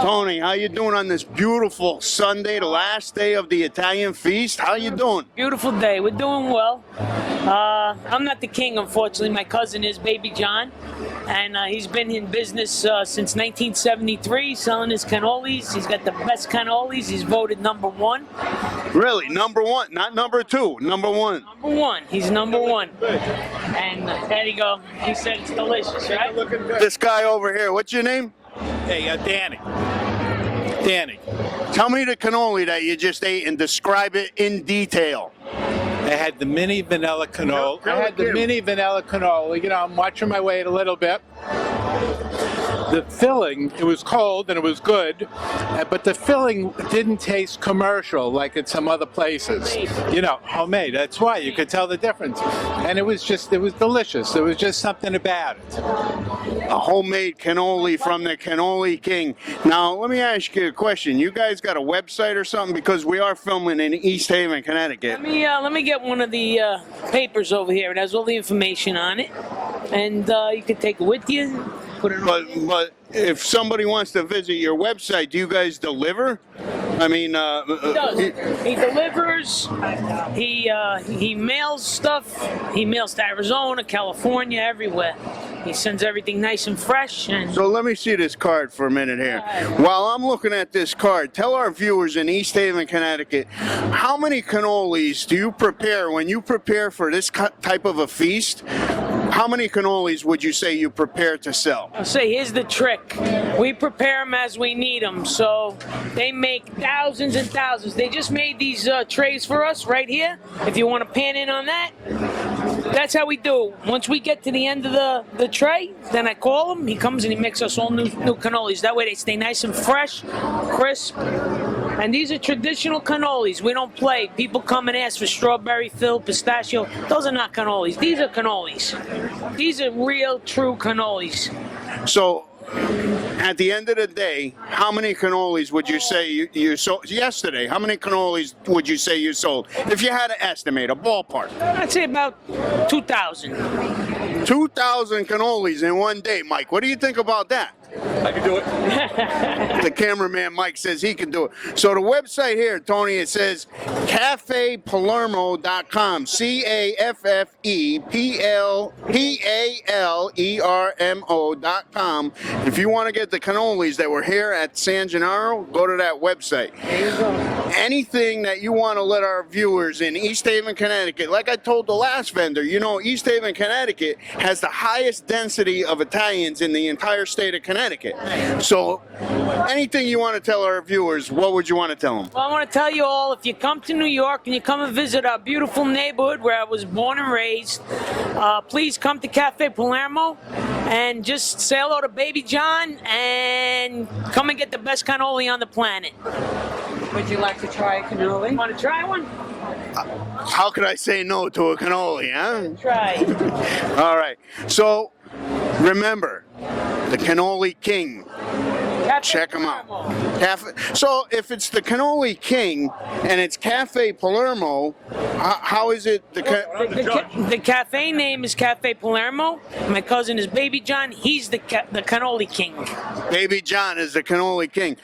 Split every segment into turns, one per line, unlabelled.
Tony, how you doing on this beautiful Sunday, the last day of the Italian feast? How you doing?
Beautiful day. We're doing well. I'm not the king, unfortunately. My cousin is, Baby John, and he's been in business since 1973, selling his cannolis. He's got the best cannolis. He's voted #1.
Really? #1, not #2, #1.
#1. He's #1. And there you go. He said it's delicious, right?
This guy over here, what's your name?
Hey, Danny. Danny.
Tell me the cannoli that you just ate and describe it in detail.
I had the mini vanilla cannoli. You know, I'm watching my weight a little bit. The filling, it was cold and it was good, but the filling didn't taste commercial like at some other places. You know, homemade. That's why you could tell the difference. And it was delicious. There was just something about it.
A homemade cannoli from the Cannoli King. Now, let me ask you a question. You guys got a website or something? Because we are filming in East Haven, Connecticut.
Let me get one of the papers over here. It has all the information on it, and you can take it with you. Put it on.
But if somebody wants to visit your website, do you guys deliver? I mean,
He does. He delivers. He mails stuff. He mails to Arizona, California, everywhere. He sends everything nice and fresh. And
so let me see this card for a minute here. While I'm looking at this card, tell our viewers in East Haven, Connecticut, how many cannolis do you prepare when you prepare for this type of a feast? How many cannolis would you say you prepare to sell?
I'll say here's the trick. We prepare them as we need them. So they make thousands and thousands. They just made these trays for us right here. If you want to pan in on that, that's how we do. Once we get to the end of the tray, then I call him. He comes and he makes us all new cannolis. That way they stay nice and fresh, crisp. And these are traditional cannolis. We don't play. People come and ask for strawberry filled, pistachio. Those are not cannolis. These are cannolis. These are real, true cannolis.
So, at the end of the day, how many cannolis would you say you sold yesterday? How many cannolis would you say you sold? If you had to estimate, a ballpark.
I'd say about 2,000.
2,000 cannolis in one day, Mike. What do you think about that?
I can do it.
The cameraman Mike says he can do it. So the website here, Tony, it says caffepalermo.com. CAFFEPALERMO.com. If you want to get the cannolis that were here at San Gennaro, go to that website.
There you go.
Anything that you want to let our viewers in East Haven, Connecticut, like I told the last vendor, you know, East Haven, Connecticut has the highest density of Italians in the entire state of Connecticut. So anything you want to tell our viewers, what would you want to tell them?
Well, I want to tell you all, if you come to New York and you come and visit our beautiful neighborhood where I was born and raised, please come to Cafe Palermo and just say hello to Baby John and come and get the best cannoli on the planet.
Would you like to try a cannoli?
Want to try one?
How could I say no to a cannoli, huh?
Try.
All right. So remember, the Cannoli King. Check them out. So if it's the Cannoli King and it's Cafe Palermo, how is it?
The cafe name is Cafe Palermo. My cousin is Baby John. He's the Cannoli King.
Baby John is the Cannoli King.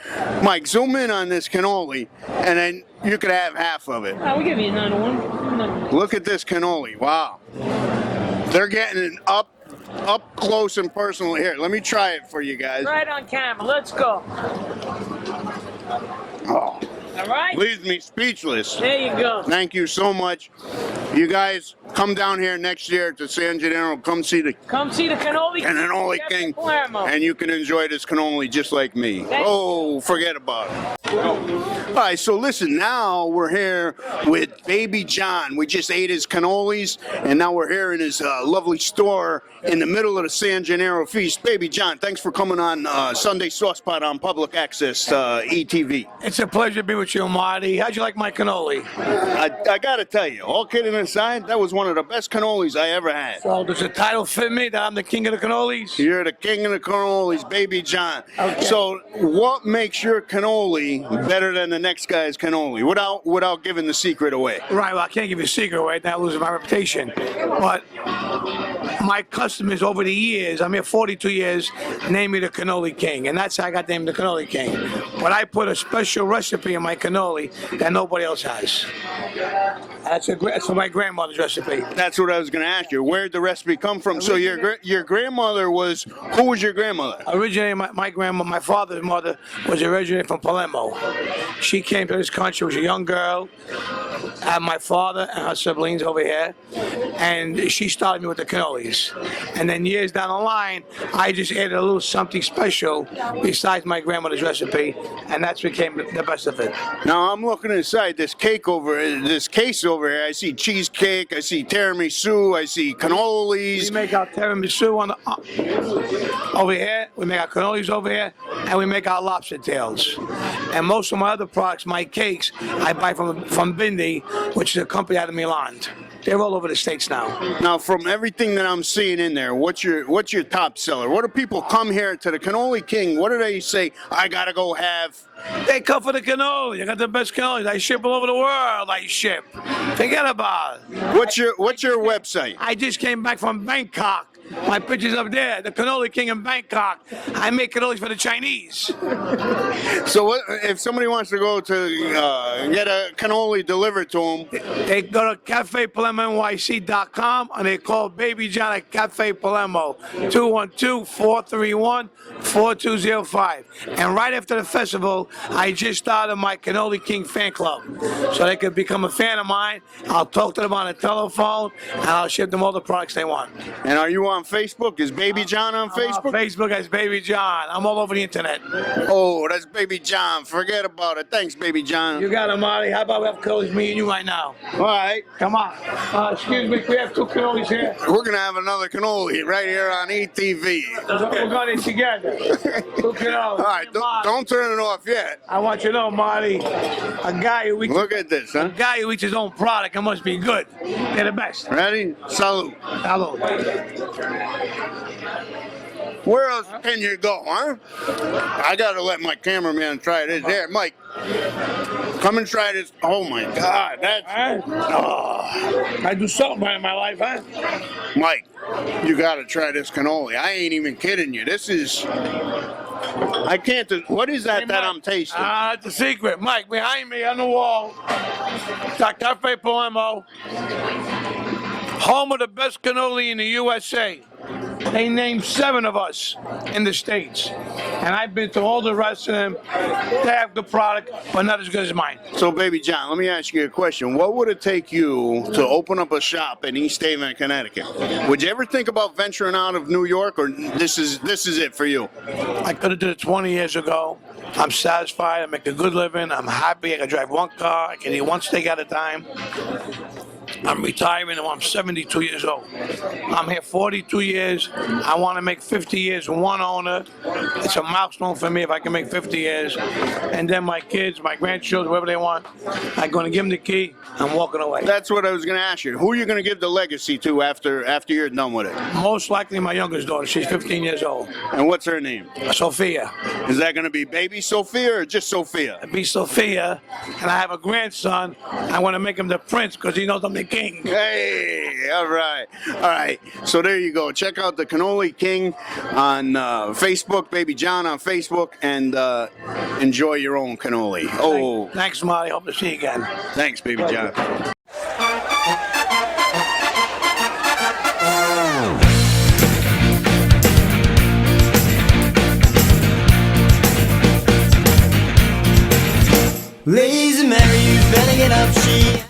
Mike, zoom in on this cannoli, and then you could have half of it.
We'll give you another one.
Look at this cannoli. Wow. They're getting it up close and personal here. Let me try it for you guys.
Right on camera. Let's go.
Oh.
All right.
Leaves me speechless.
There you go.
Thank you so much. You guys come down here next year to San Gennaro. Come see the
Cannoli
King,
Palermo.
and you can enjoy this cannoli just like me. Forget about it. All right, so listen, now we're here with Baby John. We just ate his cannolis, and now we're here in his lovely store in the middle of the San Gennaro feast. Baby John, thanks for coming on Sunday Saucepot on Public Access ETV.
It's a pleasure to be with you, Marty. How'd you like my cannoli?
I got to tell you, all kidding aside, that was one of the best cannolis I ever had.
So does the title fit me that I'm the king of the cannolis?
You're the king of the cannolis, Baby John.
Okay.
So what makes your cannoli better than the next guy's cannoli without giving the secret away?
Right, well, I can't give you a secret right now, losing my reputation. But my customers over the years, I'm here 42 years, name me the Cannoli King. And that's how I got named the Cannoli King. But I put a special recipe in my cannoli that nobody else has. That's my grandmother's recipe.
That's what I was going to ask you. Where'd the recipe come from? So your grandmother was, who was your grandmother?
Originally, my father's mother was originally from Palermo. She came to this country, was a young girl. I had my father and her siblings over here, and she started me with the cannolis. And then years down the line, I just added a little something special besides my grandmother's recipe, and that's became the best of it.
Now I'm looking inside this case over here. I see cheesecake, I see tiramisu, I see cannolis.
We make our tiramisu over here, we make our cannolis over here, and we make our lobster tails. And most of my other products, my cakes, I buy from Bindi, which is a company out of Milan. They're all over the States now.
Now, from everything that I'm seeing in there, what's your top seller? What do people come here to the Cannoli King? What do they say, I gotta go have?
They come for the cannoli. I got the best cannolis. I ship all over the world. I ship. Forget about it.
What's your website?
I just came back from Bangkok. My picture's up there. The Cannoli King in Bangkok. I make cannolis for the Chinese.
So what, if somebody wants to go to get a cannoli delivered to them?
They go to CafePalermoNYC.com and they call Baby John at Cafe Palermo 212-431-4205. And right after the festival, I just started my Cannoli King fan club. So they could become a fan of mine. I'll talk to them on the telephone and I'll ship them all the products they want.
And are you on Facebook? Is Baby John on Facebook?
Facebook as Baby John. I'm all over the internet.
Oh, that's Baby John. Forget about it. Thanks, Baby John.
You it, Marty. How about we have cannolis, me and you right now?
All right.
Come on. Excuse me, we have two cannolis here.
We're going to have another cannoli right here on ETV.
We're going in together. Two cannolis.
All right, don't turn it off yet.
I want you to know, Marty, a guy who eats,
Look at this, huh?
a guy who eats his own product, it must be good. They're the best.
Ready? Salute.
Hello.
Where else can you go, huh? I gotta let my cameraman try this. There, Mike. Come and try this. Oh my God, that's.
I do something in my life, huh?
Mike, you gotta try this cannoli. I ain't even kidding you. This is. I can't. What is that that I'm tasting?
That's a secret. Mike, behind me on the wall, got Cafe Palermo, home of the best cannoli in the USA. They named 7 of us in the States. And I've been to all the rest of them. They have good product, but not as good as mine.
So, Baby John, let me ask you a question. What would it take you to open up a shop in East Haven, Connecticut? Would you ever think about venturing out of New York, or this is it for you?
I could have did it 20 years ago. I'm satisfied. I make a good living. I'm happy. I can drive one car. I can eat one steak at a time. I'm retiring and I'm 72 years old. I'm here 42 years. I want to make 50 years one owner. It's a milestone for me if I can make 50 years. And then my kids, my grandchildren, whoever they want, I'm going to give them the key. I'm walking away.
That's what I was going to ask you. Who are you going to give the legacy to after you're done with it?
Most likely my youngest daughter. She's 15 years old.
And what's her name?
Sophia.
Is that going to be Baby Sophia or just Sophia?
It'll be Sophia. And I have a grandson. I want to make him the prince because he knows I'm the king.
Hey, all right. All right. So there you go. Check out the Cannoli King on Facebook, Baby John on Facebook, and enjoy your own cannoli. Oh,
Thanks, Marty. Hope to see you again.
thanks, Baby John.
Lazy Mary, you better get up, she